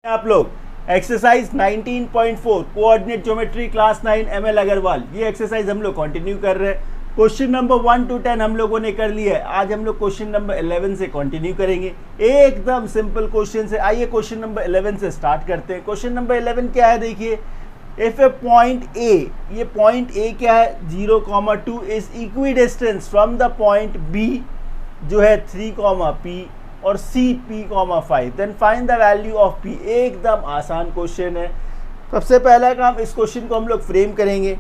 आप लोग exercise 19.4 coordinate geometry class 9 ML Agarwal, ये एक्सरसाइज हम लोग कंटिन्यू कर रहे हैं। क्वेश्चन नंबर 1 to 10 हम लोगों ने कर लिया है। आज हम लोग क्वेश्चन नंबर 11 से कंटिन्यू करेंगे। एकदम सिंपल क्वेश्चन से। आइए क्वेश्चन नंबर 11 से स्टार्ट करते हैं। क्वेश्चन नंबर 11 क्या है, देखिए, इफ ए पॉइंट ए, ये पॉइंट ए क्या है 0,2 is equidistant from the point B जो है 3, P और C P,5, then find the value of P। एकदम आसान क्वेश्चन है। सबसे पहला काम, इस क्वेश्चन को हम लोग फ्रेम करेंगे।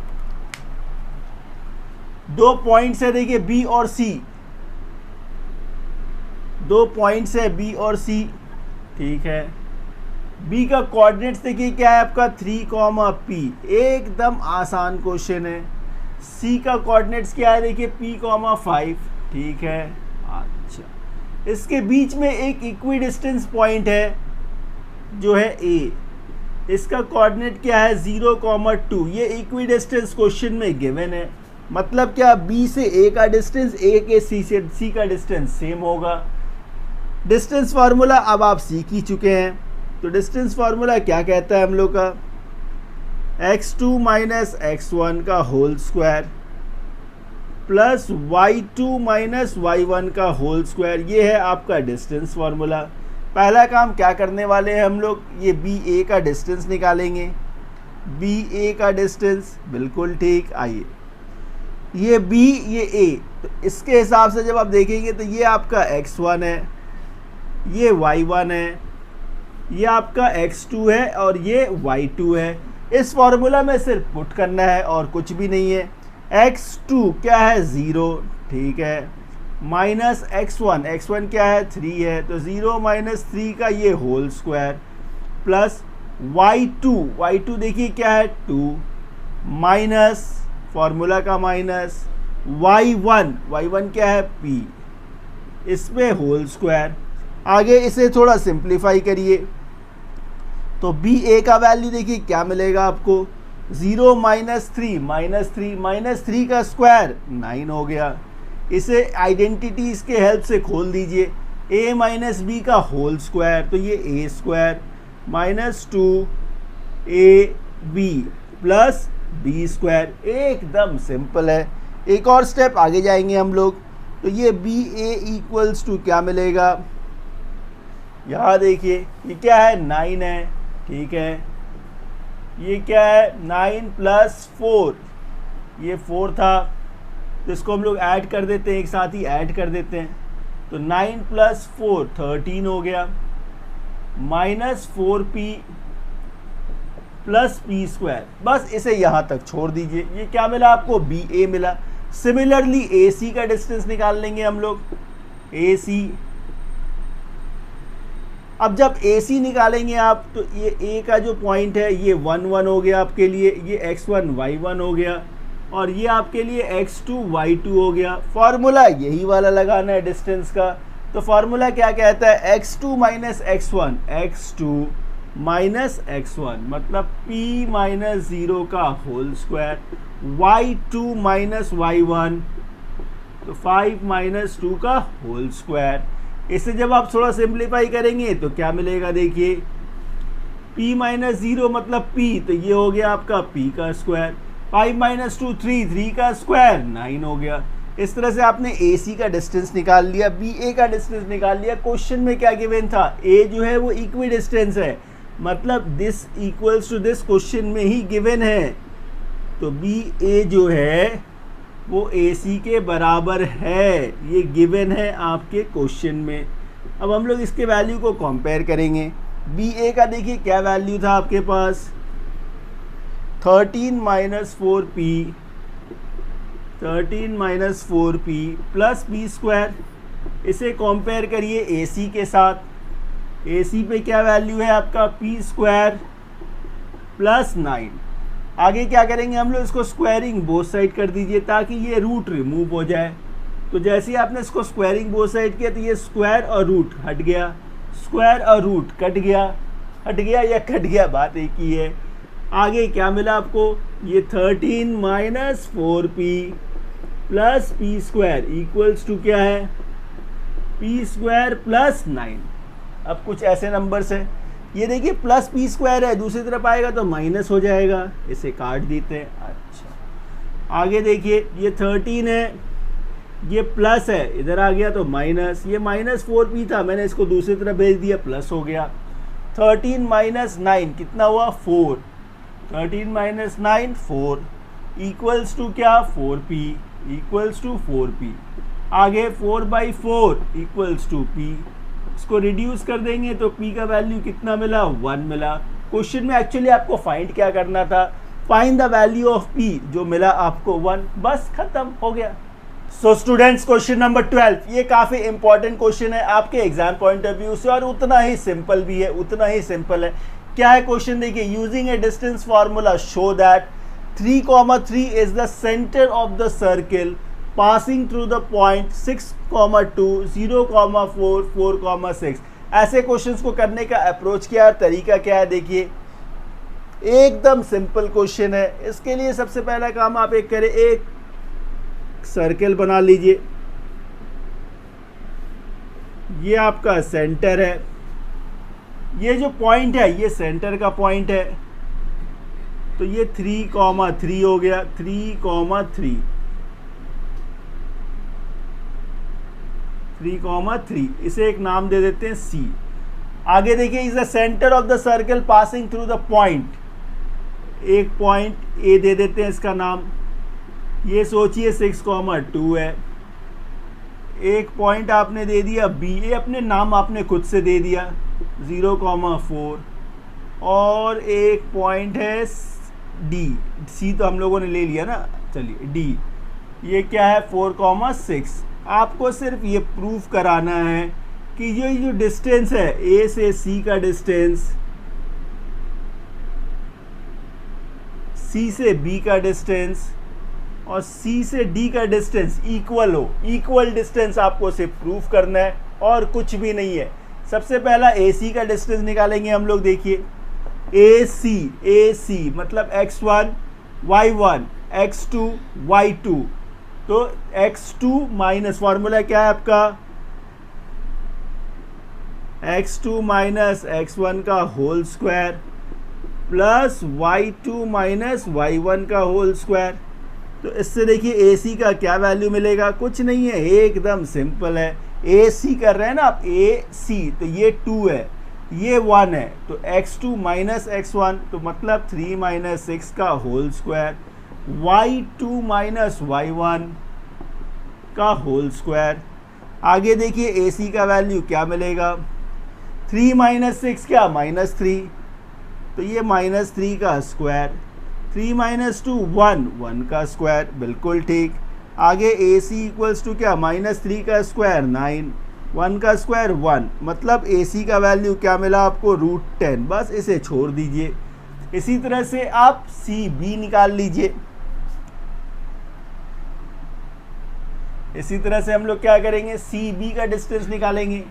दो पॉइंट्स है, देखिए B और C, दो पॉइंट्स है B और C, ठीक है। B का कोऑर्डिनेट्स देखिए क्या है आपका 3, P, एकदम आसान क्वेश्चन है। C का कोऑर्डिनेट्स क्या है, देखिए P,5, ठीक है। अच्छा, इसके बीच में एक इक्वी डिस्टेंस पॉइंट है जो है A, इसका कोऑर्डिनेट क्या है 0,2। ये इक्वी डिस्टेंस क्वेश्चन में गिवन है। मतलब क्या, B से A का डिस्टेंस A के C से C का डिस्टेंस सेम होगा। डिस्टेंस फार्मूला अब आप सीख ही चुके हैं। तो डिस्टेंस फार्मूला क्या कहता है हम लोग का, x2 माइनस x1 का whole square plus y2 minus y1 का होल स्क्वायर, ये है आपका डिस्टेंस फार्मूला। पहला काम क्या करने वाले हैं हम लोग, ये BA का डिस्टेंस निकालेंगे। BA का डिस्टेंस, बिल्कुल ठीक। आइए, ये B, ये A, तो इसके हिसाब से जब आप देखेंगे तो ये आपका x1 है, ये y1 है, ये आपका x2 है और ये y2 है। इस फार्मूला में सिर्फ पुट करना है और कुछ भी नहीं है। x2 क्या है 0, ठीक है, माइनस x1 क्या है 3 है, तो 0 माइनस 3 का ये होल स्क्वायर प्लस y2 देखिए क्या है 2, माइनस फार्मूला का माइनस y1 क्या है P, इसमें होल स्क्वायर। आगे इसे थोड़ा सिंप्लीफाई करिए तो BA का वैल्यू देखिए क्या मिलेगा आपको, 0 माइनस 3 का स्क्वायर 9 हो गया। इसे आइडेंटिटी इसके हेल्प से खोल दीजिए। A माइनस B का होल स्क्वायर, तो ये A square minus 2AB plus B square. एकदम सिंपल है। एक और स्टेप आगे जाएंगे हम लोग, तो ये BA इक्वल्स टू क्या मिलेगा, यहाँ देखिए ये क्या है 9 है, ठीक है। ये क्या है 9 प्लस 4, ये 4 था, तो इसको हम लोग ऐड कर देते हैं, एक साथ ही ऐड कर देते हैं। तो 9 प्लस 4 13 हो गया, minus 4P plus P square. बस इसे यहाँ तक छोड़ दीजिए। ये क्या मिला आपको, BA मिला। सिमिलरली AC का डिस्टेंस निकाल लेंगे हम लोग। AC, अब जब AC निकालेंगे आप, तो ये A का जो पॉइंट है ये 1 हो गया आपके लिए, ये x1 y1 हो गया और ये आपके लिए x2 y2 हो गया। फार्मूला यही वाला लगाना है डिस्टेंस का। तो फार्मूला क्या कहता है, x2 माइनस x1 मतलब P माइनस 0 का whole square, y2 minus y1 तो 5 माइनस 2 का होल स्क्वायर। इसे जब आप थोड़ा सिंप्लीफाई करेंगे तो क्या मिलेगा, देखिए P माइनस 0 मतलब P, तो ये हो गया आपका P का स्क्वायर। 5 माइनस 2 3 का स्क्वायर 9 हो गया। इस तरह से आपने AC का डिस्टेंस निकाल लिया, BA का डिस्टेंस निकाल लिया। क्वेश्चन में क्या गिवन था, A जो है वो इक्वी डिस्टेंस है, मतलब this equals to this question में ही गिवन है। तो BA जो है वो AC के बराबर है, ये गिवन है आपके क्वेश्चन में। अब हम लोग इसके वैल्यू को कंपेयर करेंगे। BA का देखिए क्या वैल्यू था आपके पास, 13 minus 4P plus P square. इसे कंपेयर करिए AC के साथ। AC पे क्या वैल्यू है आपका, P स्क्वायर प्लस 9। आगे क्या करेंगे हम लोग, इसको स्क्वायरिंग बोथ साइड कर दीजिए ताकि ये रूट रिमूव हो जाए। तो जैसे ही आपने इसको स्क्वायरिंग बोथ साइड किया तो ये स्क्वायर और रूट हट गया, स्क्वायर और रूट कट गया, हट गया या कट गया, बात एक ही है। आगे क्या मिला आपको, ये 13 minus 4P plus P square equals to क्या है, P स्क्वायर प्लस 9। अब कुछ ऐसे नंबर्स हैं ये देखिए प्लस पी स्क्वायर है, दूसरी तरफ आएगा तो माइनस हो जाएगा, इसे काट देते हैं। अच्छा आगे देखिए ये 13 है, ये प्लस है, इधर आ गया तो माइनस, ये -4p था, मैंने इसको दूसरी तरफ भेज दिया, प्लस हो गया। 13 - 9 कितना हुआ 4, 13 - 9 4 इक्वल्स टू क्या 4p, इक्वल्स टू 4p। आगे 4/4 इक्वल्स टू p, इसको रिड्यूस कर देंगे तो p का वैल्यू कितना मिला 1 मिला। क्वेश्चन में एक्चुअली आपको फाइंड क्या करना था, find the value of p, जो मिला आपको 1, बस खत्म हो गया। सो स्टूडेंट्स क्वेश्चन नंबर 12 ये काफ़ी इंपॉर्टेंट क्वेश्चन है आपके एग्जाम पॉइंट ऑफ व्यू से और उतना ही सिंपल भी है, उतना ही सिंपल है। क्या है क्वेश्चन देखिए, using a distance formula show that 3,3 is the centre of the circle passing through the point 6,2 0,4 4,6। ऐसे क्वेश्चंस को करने का अप्रोच क्या है, तरीका क्या है, देखिए एकदम सिंपल क्वेश्चन है। इसके लिए सबसे पहला काम आप एक करें, एक सर्किल बना लीजिए, ये आपका सेंटर है, ये जो पॉइंट है ये सेंटर का पॉइंट है, तो ये 3,3 हो गया, 3,3 3,3, इसे एक नाम दे देते हैं C। आगे देखिए is the centre of the circle passing through the point, एक पॉइंट A दे देते हैं इसका नाम, ये सोचिए 6,2 है। एक पॉइंट आपने दे दिया B, ये अपने नाम आपने खुद से दे दिया 0,4, और एक पॉइंट है D, C तो हम लोगों ने ले लिया ना, चलिए D, ये क्या है 4,6। आपको सिर्फ ये प्रूफ कराना है कि ये जो डिस्टेंस है A से C का डिस्टेंस, C से B का डिस्टेंस और C से D का डिस्टेंस इक्वल हो, इक्वल डिस्टेंस आपको सिर्फ प्रूफ करना है और कुछ भी नहीं है। सबसे पहला AC का डिस्टेंस निकालेंगे हम लोग, देखिए AC मतलब x1 y1 x2 y2, तो x2 माइनस फॉर्मूला क्या है आपका, x2 माइनस x1 का whole square plus y2 minus y1 का होल स्क्वायर। तो इससे देखिए AC का क्या वैल्यू मिलेगा, कुछ नहीं है, एकदम सिंपल है। AC कर रहे हैं ना आप, AC तो ये 2 है, ये 1 है, तो x2 माइनस x1 तो मतलब 3 - 6 का whole square, y2 minus y1 का होल स्क्वायर। आगे देखिए AC का वैल्यू क्या मिलेगा, 3 - 6 क्या -3, तो ये -3 का स्क्वायर, 3 - 2 1 का स्क्वायर, बिल्कुल ठीक। आगे AC इक्वल्स टू क्या -3 का स्क्वायर 9, 1 का स्क्वायर 1, मतलब AC का वैल्यू क्या मिला आपको √10, बस इसे छोड़ दीजिए। इसी तरह से आप CB निकाल लीजिए। इसी तरह से हम लोग क्या करेंगे, CB का डिस्टेंस निकालेंगे,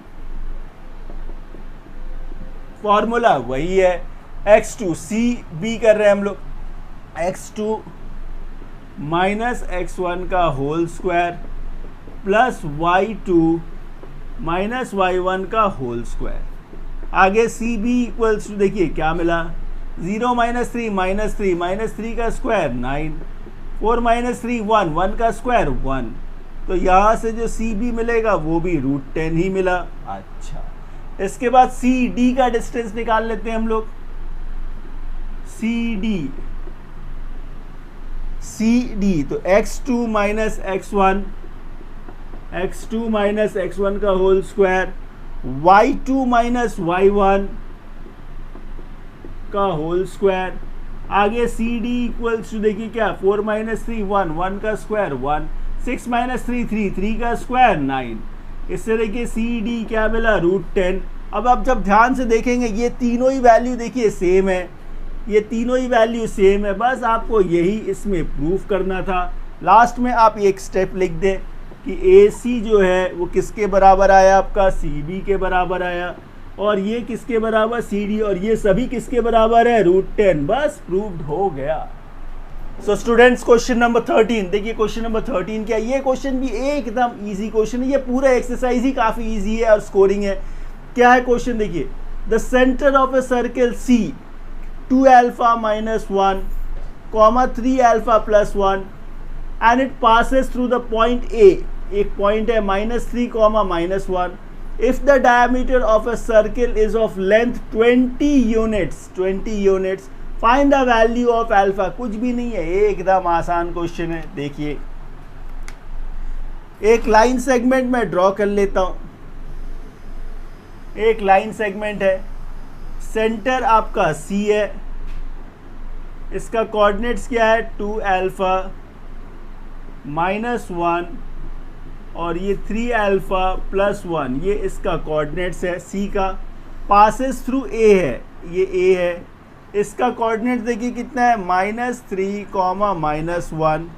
फॉर्मूला वही है x2, CB कर रहे हैं हम लोग, x2 माइनस x1 का whole square plus y2 minus y1 का होल स्क्वायर। आगे CB इक्वल्स टू देखिए क्या मिला, 0 - 3 -3 का स्क्वायर 9, 4 - 3 1 का स्क्वायर 1, तो यहाँ से जो CB मिलेगा वो भी √10 ही मिला। अच्छा, इसके बाद CD का डिस्टेंस निकाल लेते हैं हम लोग, CD तो x2 माइनस x1 का whole square, y2 minus y1 का होल स्क्वायर। आगे CD इक्वल्स टू देखिए क्या, 4 - 3 1 का स्क्वायर 1, 6 - 3 3 का स्क्वायर 9। इससे देखिए CD क्या मिला √10। अब आप जब ध्यान से देखेंगे ये तीनों ही वैल्यू देखिए सेम है, ये तीनों ही वैल्यू सेम है, बस आपको यही इसमें प्रूफ करना था। लास्ट में आप एक स्टेप लिख दें कि AC जो है वो किसके बराबर आया आपका, CB के बराबर आया, और ये किसके बराबर CD, और ये सभी किसके बराबर है √10, बस प्रूव्ड हो गया। सो स्टूडेंट्स क्वेश्चन नंबर 13 देखिए, क्वेश्चन नंबर 13 क्या, ये क्वेश्चन भी एकदम इजी क्वेश्चन है, ये पूरा एक्सरसाइज ही काफ़ी इजी है और स्कोरिंग है। क्या है क्वेश्चन देखिए, the centre of a circle C 2 alpha minus 1 comma 3 alpha plus 1 and it passes through the point A. एक पॉइंट है -3 comma -1. If the diameter of a circle is of length 20 units, find the value of alpha. कुछ भी नहीं है, एकदम आसान question है. देखिए एक लाइन सेगमेंट में ड्रॉ कर लेता हूं. एक लाइन सेगमेंट है, सेंटर आपका C है, इसका कोऑर्डिनेट्स क्या है 2 alpha -1 और ये 3 alpha plus 1, ये इसका कोऑर्डिनेट्स है C का. पासेस थ्रू A है, ये A है, इसका कोऑर्डिनेट्स देखिए कितना है -3 -1.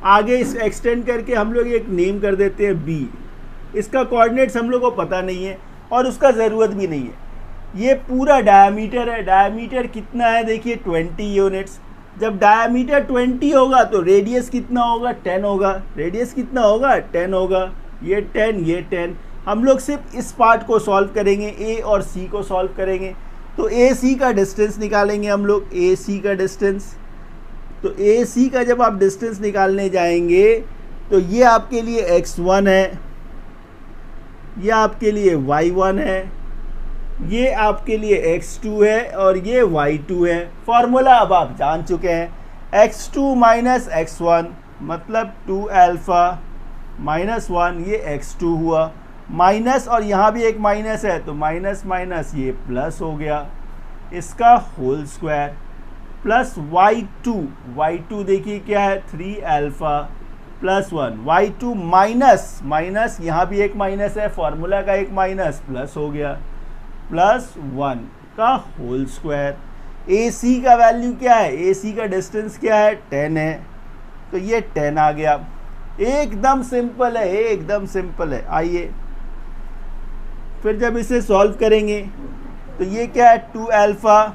आगे इस एक्सटेंड करके हम लोग एक नेम कर देते हैं B. इसका कोऑर्डिनेट्स हम लोग को पता नहीं है और उसका ज़रूरत भी नहीं है. ये पूरा डायमीटर है. डायमीटर कितना है देखिए 20 यूनिट्स. जब डायमीटर 20 होगा तो रेडियस कितना होगा 10 होगा. रेडियस कितना होगा 10 होगा. ये 10 ये 10. हम लोग सिर्फ इस पार्ट को सॉल्व करेंगे, A और C को सॉल्व करेंगे. तो AC का डिस्टेंस निकालेंगे हम लोग. AC का डिस्टेंस, तो AC का जब आप डिस्टेंस निकालने जाएंगे तो ये आपके लिए x1 है, ये आपके लिए y1 है, ये आपके लिए x2 है और ये y2 है. फॉर्मूला अब आप जान चुके हैं. x2 माइनस x1 मतलब 2 alpha -1, ये x2 हुआ. माइनस और यहाँ भी एक माइनस है तो माइनस माइनस ये प्लस हो गया, इसका होल स्क्वायर प्लस y2 देखिए क्या है 3 alpha plus 1. y2 माइनस यहाँ भी एक माइनस है, फॉर्मूला का एक माइनस प्लस हो गया प्लस 1 का होल स्क्वायर. AC का वैल्यू क्या है, AC का डिस्टेंस क्या है 10 है, तो ये 10 आ गया. एकदम सिंपल है, एकदम सिंपल है. आइए फिर जब इसे सॉल्व करेंगे तो ये क्या है 2 alpha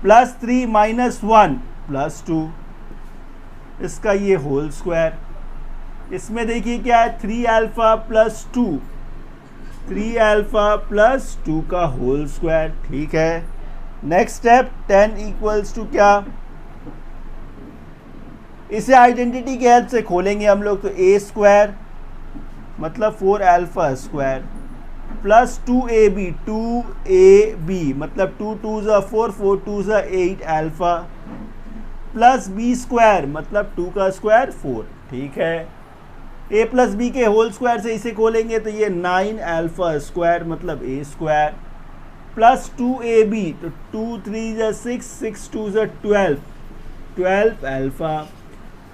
प्लस 3 -1 प्लस 2, इसका ये होल स्क्वायर. इसमें देखिए क्या है 3 alpha प्लस 2, 3 alpha प्लस 2 का होल स्क्वायर. ठीक है. नेक्स्ट स्टेप 10 इक्वल्स टू क्या, इसे आइडेंटिटी के हेल्प से खोलेंगे हम लोग. तो a स्क्वायर मतलब 4 alpha स्क्वायर प्लस 2ab मतलब 2 2 4 4 2 8 alpha प्लस b स्क्वायर मतलब 2 का स्क्वायर 4. ठीक है. a प्लस बी के होल स्क्वायर से इसे खोलेंगे तो ये 9 alpha स्क्वायर मतलब a स्क्वायर प्लस 2ab तो 2 3 6 6 2 12 alpha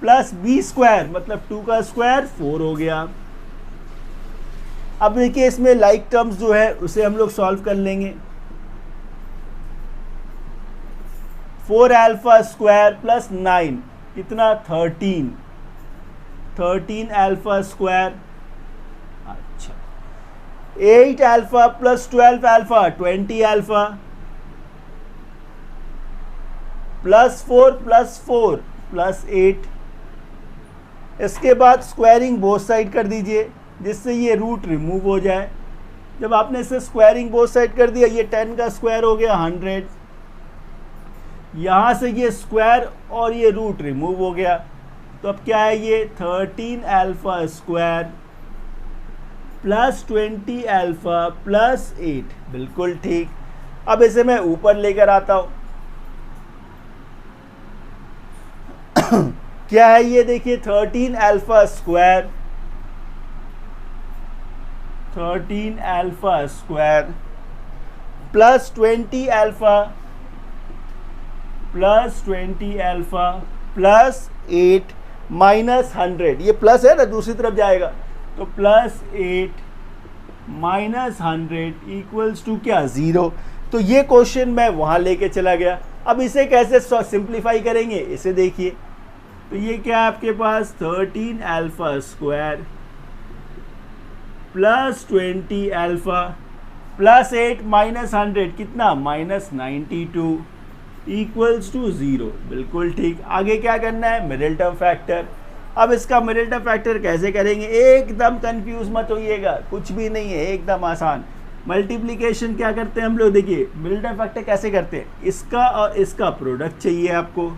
प्लस b स्क्वायर मतलब 2 का स्क्वायर 4 हो गया. अब देखिए इसमें लाइक टर्म्स जो है उसे हम लोग सॉल्व कर लेंगे. 4 alpha स्क्वायर प्लस 9 कितना 13 alpha स्क्वायर. अच्छा 8 alpha plus 12 alpha 20 alpha plus 4 plus 8. इसके बाद स्क्वायरिंग बोथ साइड कर दीजिए जिससे ये रूट रिमूव हो जाए. जब आपने इसे स्क्वायरिंग बोथ साइड कर दिया, ये 10 का स्क्वायर हो गया 100. यहाँ से ये स्क्वायर और ये रूट रिमूव हो गया, तो अब क्या है ये 13 alpha square plus 20 alpha plus 8. बिल्कुल ठीक. अब इसे मैं ऊपर लेकर आता हूँ. क्या है ये देखिए 13 alpha square plus 20 alpha plus 8 minus 100. ये प्लस है ना, दूसरी तरफ जाएगा तो प्लस 8 माइनस 100 इक्वल्स टू क्या 0. तो ये क्वेश्चन मैं वहाँ लेके चला गया. अब इसे कैसे सिंप्लीफाई करेंगे इसे देखिए. तो ये क्या है आपके पास 13 alpha square plus 20 alpha plus 8 minus 100 कितना माइनस 92 इक्वल्स टू 0. बिल्कुल ठीक. आगे क्या करना है मिडिल टर्म फैक्टर. अब इसका मिडिल टर्म फैक्टर कैसे करेंगे, एकदम कंफ्यूज मत होइएगा, कुछ भी नहीं है, एकदम आसान. मल्टीप्लिकेशन क्या करते हैं हम लोग, देखिए मिडल फैक्टर कैसे करते हैं, इसका और इसका प्रोडक्ट चाहिए आपको,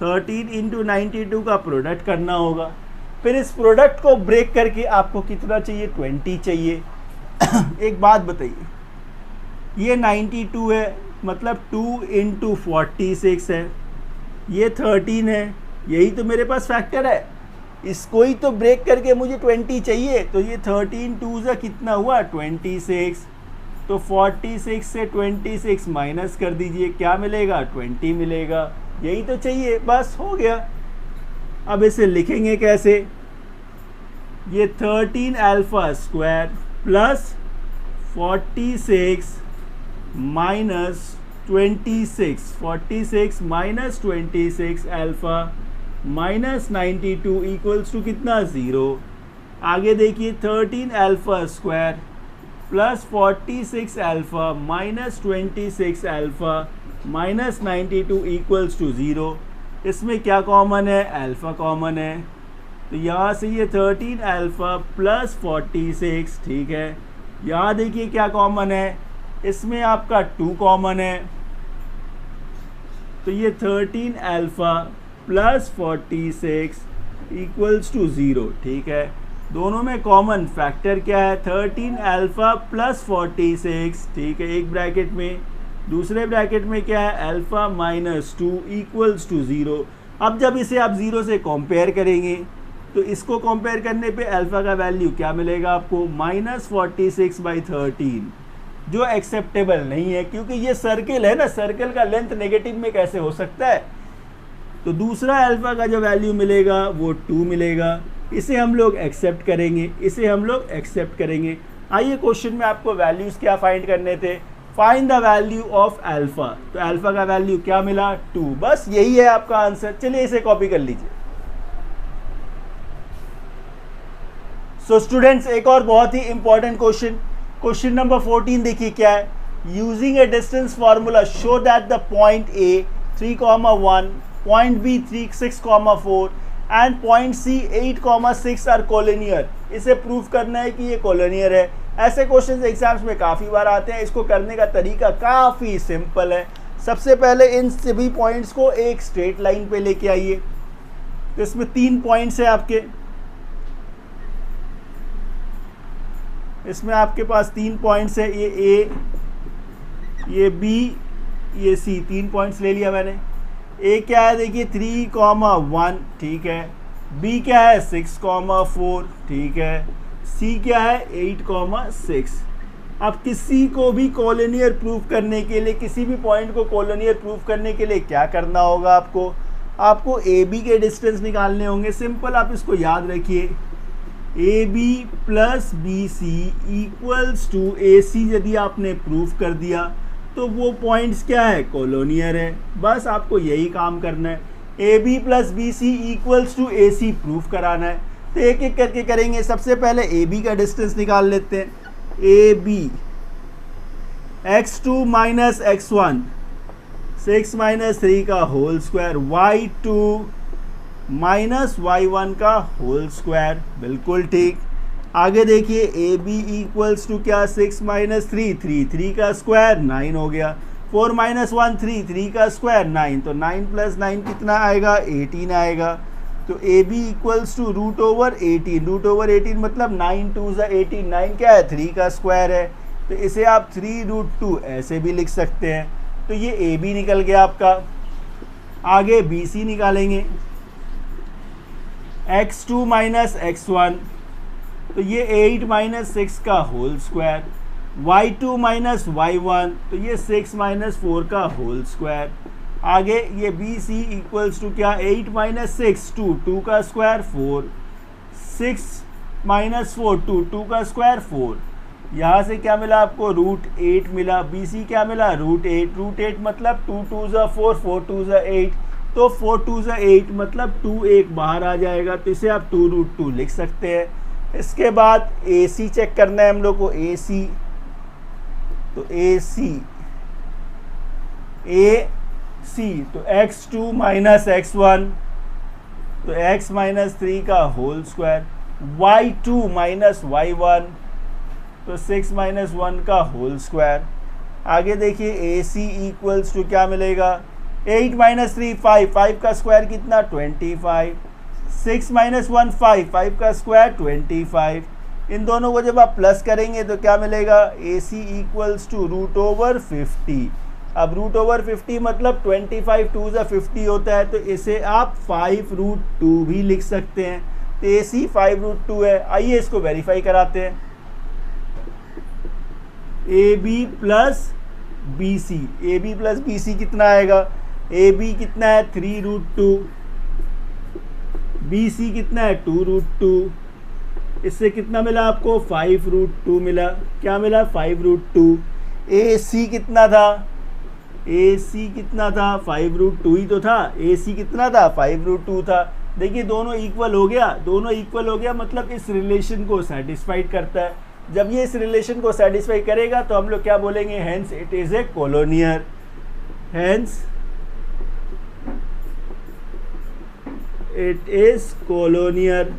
13 इंटू 92 का प्रोडक्ट करना होगा, फिर इस प्रोडक्ट को ब्रेक करके आपको कितना चाहिए, 20 चाहिए। एक बात बताइए, ये 92 है मतलब 2 इंटू 46 है, ये 13 है, यही तो मेरे पास फैक्टर है, इसको ही तो ब्रेक करके मुझे 20 चाहिए, तो ये 13 2 से कितना हुआ 26, तो 46 से 26 माइनस कर दीजिए, क्या मिलेगा 20 मिलेगा, यही तो चाहिए, बस हो गया। अब इसे लिखेंगे कैसे, ये 13 alpha square plus 46 minus 26, 46 minus 26 alpha minus 92 equals to कितना 0। आगे देखिए 13 alpha square plus 46 alpha minus 26 alpha minus 92 equals to 0। इसमें क्या कॉमन है, अल्फा कॉमन है, तो यहाँ से ये 13 अल्फा प्लस 46, ठीक है। यहाँ देखिए क्या कॉमन है, इसमें आपका 2 कॉमन है, तो ये 13 अल्फा प्लस 46 इक्वल्स टू 0, ठीक है। दोनों में कॉमन फैक्टर क्या है, 13 अल्फा प्लस 46, ठीक है, एक ब्रैकेट में, दूसरे ब्रैकेट में क्या है, अल्फा माइनस 2 इक्वल्स टू 0। अब जब इसे आप 0 से कंपेयर करेंगे तो इसको कंपेयर करने पे अल्फा का वैल्यू क्या मिलेगा आपको, माइनस 46/13, जो एक्सेप्टेबल नहीं है क्योंकि ये सर्किल है ना, सर्किल का लेंथ नेगेटिव में कैसे हो सकता है। तो दूसरा अल्फा का जो वैल्यू मिलेगा वो 2 मिलेगा, इसे हम लोग एक्सेप्ट करेंगे, इसे हम लोग एक्सेप्ट करेंगे। आइए क्वेश्चन में आपको वैल्यूज क्या फाइंड करने थे, find the value of alpha, तो अल्फा का वैल्यू क्या मिला 2, बस यही है आपका आंसर। चलिए इसे कॉपी कर लीजिए। सो स्टूडेंट्स, एक और बहुत ही इंपॉर्टेंट क्वेश्चन, क्वेश्चन नंबर 14 देखिए क्या है, using a distance formula show that the point A 3,1, point B 6,4 and point C 8,6 are collinear. इसे प्रूफ करना है कि ये कोलिनियर है। ऐसे क्वेश्चंस एग्जाम्स में काफ़ी बार आते हैं। इसको करने का तरीका काफ़ी सिंपल है। सबसे पहले इन सभी पॉइंट्स को एक स्ट्रेट लाइन पे लेके आइए। तो इसमें 3 पॉइंट्स हैं आपके, इसमें आपके पास 3 पॉइंट्स है, ये ए, ये बी, ये सी, 3 पॉइंट्स ले लिया मैंने। ए क्या है देखिए 3,1, ठीक है, बी क्या है 6,4, ठीक है, सी क्या है 8,6। अब किसी को भी कोलिनियर प्रूफ करने के लिए, किसी भी पॉइंट को कोलिनियर प्रूफ करने के लिए क्या करना होगा आपको ए बी के डिस्टेंस निकालने होंगे। सिंपल, आप इसको याद रखिए, A B plus B C equals to A C. यदि आपने प्रूफ कर दिया तो वो पॉइंट्स क्या है, कोलिनियर है। बस आपको यही काम करना है, A B plus B C equals to A C proof कराना है। तो एक एक करके करेंगे। सबसे पहले ए बी का डिस्टेंस निकाल लेते हैं। A B x2 minus x1, 6 minus 3 का whole square, y2 minus y1 का होल स्क्वायर, बिल्कुल ठीक। आगे देखिए ए बी इक्वल्स टू क्या, 6 माइनस 3, 3 का स्क्वायर 9 हो गया, 4 माइनस 1 3 का स्क्वायर 9, तो 9 प्लस 9 कितना आएगा, 18 आएगा। तो A B equals to root over 18 मतलब 9 2 18, 9 क्या है 3 का स्क्वायर है, तो इसे आप 3√2 ऐसे भी लिख सकते हैं। तो ये ए बी निकल गया आपका। आगे बी सी निकालेंगे, x2 माइनस x1, तो ये 8 माइनस 6 का whole square, y2 minus y1, तो ये 6 माइनस 4 का होल स्क्वायर। आगे ये बी सी इक्वल्स टू क्या, 8 माइनस 6 2 का स्क्वायर 4, 6 माइनस 4 2 का स्क्वायर 4। यहाँ से क्या मिला आपको, √8 मिला। बी सी क्या मिला, √8 मतलब 2 2 4 4 2 8, तो 4 2 8 मतलब 2 1 बाहर आ जाएगा, तो इसे आप 2√2 लिख सकते हैं। इसके बाद ए सी चेक करना है हम लोग को, ए सी, तो ए सी तो x2 माइनस x1, तो x माइनस 3 का whole square, y2 minus y1, तो 6 माइनस 1 का होल स्क्वायर। आगे देखिए ए सी इक्वल्स टू क्या मिलेगा, 8 माइनस 3 5, 5 का स्क्वायर कितना 25, 6 माइनस 1 5, 5 का स्क्वायर 25। इन दोनों को जब आप प्लस करेंगे तो क्या मिलेगा, ए सी इक्वल्स टू रूट ओवर 50। अब रूट ओवर 50 मतलब 25 2 ज़ा 50 होता है, तो इसे आप 5 रूट 2 भी लिख सकते हैं। तो ए सी 5 रूट 2 है। आइए इसको वेरीफाई कराते हैं। A B plus B C, A B plus B C कितना आएगा, ए बी कितना है 3 रूट 2, बी सी कितना है 2 रूट 2, इससे कितना मिला आपको 5 रूट 2 मिला। क्या मिला 5 रूट 2। ए सी कितना था, ए सी कितना था 5 रूट 2 ही तो था, ए सी कितना था 5 रूट 2 था। देखिए दोनों इक्वल हो गया, दोनों इक्वल हो गया मतलब इस रिलेशन को सेटिस्फाइड करता है। जब ये इस रिलेशन को सेटिस्फाई करेगा तो हम लोग क्या बोलेंगे, hence it is a collinear, hence it is collinear.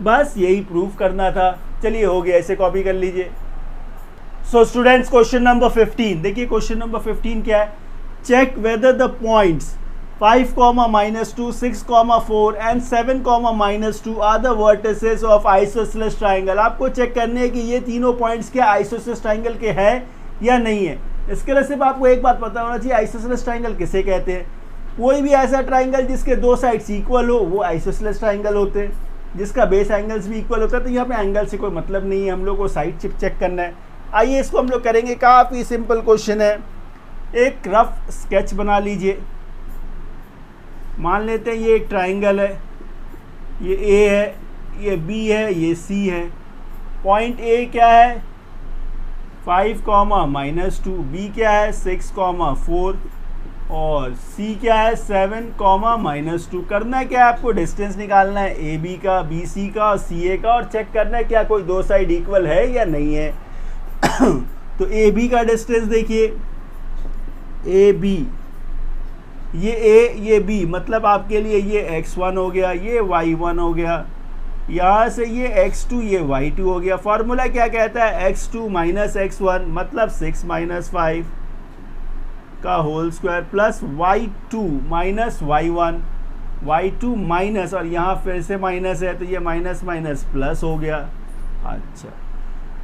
बस यही प्रूफ करना था। चलिए हो गया, इसे कॉपी कर लीजिए। सो स्टूडेंट्स क्वेश्चन नंबर 15 देखिए, क्वेश्चन नंबर 15 क्या है, check whether the points 5, -2, 6, 4 and 7, -2 are the vertices of isosceles triangle. आपको चेक करने हैं कि ये तीनों पॉइंट्स क्या आइसोसेलेस ट्राइंगल के हैं या नहीं है। इसके लिए सिर्फ आपको एक बात पता होना चाहिए, आइसोसेलेस ट्राइंगल किसे कहते हैं। कोई भी ऐसा ट्राइंगल जिसके दो साइड्स इक्वल हो वो आइसोसेलेस ट्राइंगल होते हैं, जिसका बेस एंगल्स भी इक्वल होता है। तो यहाँ पे एंगल से कोई मतलब नहीं है, हम लोग को साइड चेक करना है। आइए इसको हम लोग करेंगे, काफ़ी सिंपल क्वेश्चन है। एक रफ स्केच बना लीजिए। मान लेते हैं ये एक ट्राइंगल है, ये ए है, ये बी है, ये सी है। पॉइंट ए क्या है 5, -2, बी क्या है 6, 4 और सी क्या है 7, -2। करना है क्या, आपको डिस्टेंस निकालना है ए बी का, बी सी का और सी ए का, और चेक करना है क्या कोई दो साइड इक्वल है या नहीं है। तो ए बी का डिस्टेंस देखिए, ए बी, ये ए ये बी, मतलब आपके लिए ये x1 हो गया, ये y1 हो गया, यहाँ से ये x2 ये y2 हो गया। फॉर्मूला क्या कहता है, x2 माइनस x1 मतलब 6 - 5 का whole square plus y2 minus y1, y2 minus, और यहाँ फिर से माइनस है तो ये माइनस माइनस प्लस हो गया। अच्छा,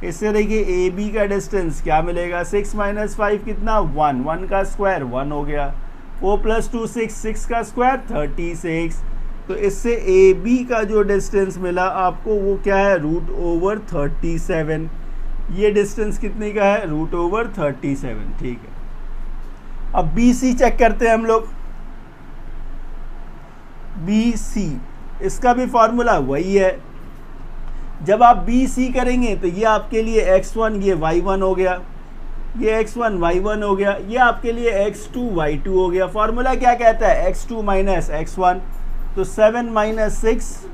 इससे देखिए ए बी का डिस्टेंस क्या मिलेगा, 6 - 5 कितना 1, 1 का स्क्वायर 1 हो गया, 4 + 2 6, 6 का स्क्वायर 36। तो इससे ए बी का जो डिस्टेंस मिला आपको वो क्या है, √37। ये डिस्टेंस कितने का है, √37। ठीक है, अब बी सी चेक करते हैं हम लोग। बी सी, इसका भी फॉर्मूला वही है। जब आप बी सी करेंगे तो ये आपके लिए x1 ये y1 हो गया, ये x1 y1 हो गया, ये आपके लिए x2 y2 हो गया। फॉर्मूला क्या कहता है, x2 माइनस x1, तो 7 - 6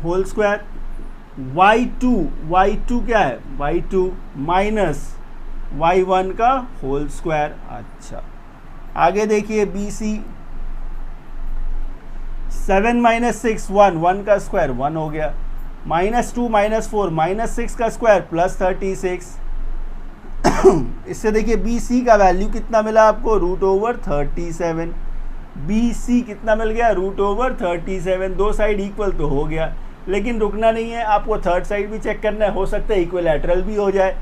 होल स्क्वायर, y2 क्या है y2 माइनस y1 का होल स्क्वायर। अच्छा, आगे देखिए बी सी, 7 - 6 1 का स्क्वायर 1 हो गया, -2 -4 -6 का स्क्वायर प्लस 36। इससे देखिए बी सी का वैल्यू कितना मिला आपको, √37। बी सी कितना मिल गया, √37। दो साइड इक्वल तो हो गया, लेकिन रुकना नहीं है, आपको थर्ड साइड भी चेक करना है, हो सकता है इक्विलैटरल भी हो जाए।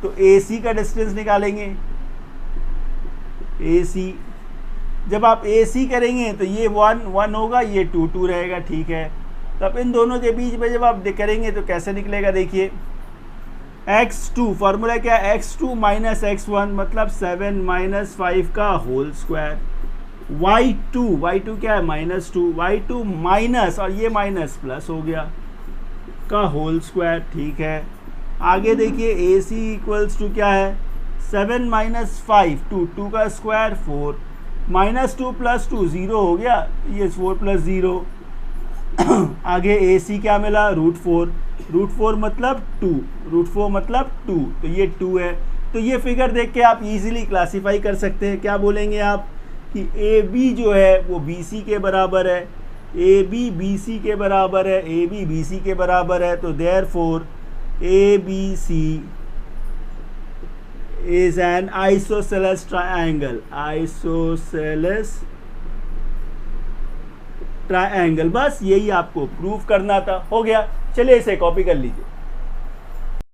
तो ए सी का डिस्टेंस निकालेंगे। ए सी, जब आप ए सी करेंगे तो ये 1 1 होगा, ये 2 2 रहेगा। ठीक है, तब इन दोनों के बीच में जब आप करेंगे तो कैसे निकलेगा, देखिए x2, फार्मूला क्या है, x2 माइनस x1 मतलब 7 - 5 का होल स्क्वायर, y2 क्या है -2, y2 माइनस, और ये माइनस प्लस हो गया का होल स्क्वायर। ठीक है, आगे देखिए ए सी इक्वल्स टू क्या है, 7 - 5 2 का स्क्वायर 4, -2 + 2 0 हो गया, ये 4 + 0। आगे ए सी क्या मिला, √4 मतलब 2, तो ये 2 है। तो ये फिगर देख के आप इजीली क्लासीफाई कर सकते हैं। क्या बोलेंगे आप कि ए बी जो है वो बी सी के बराबर है, ए बी बी सी के बराबर है, ए बी बी सी के बराबर है। तो therefore A B C is an isosceles triangle, isosceles triangle. बस यही आपको प्रूव करना था, हो गया। चलिए इसे कॉपी कर लीजिए।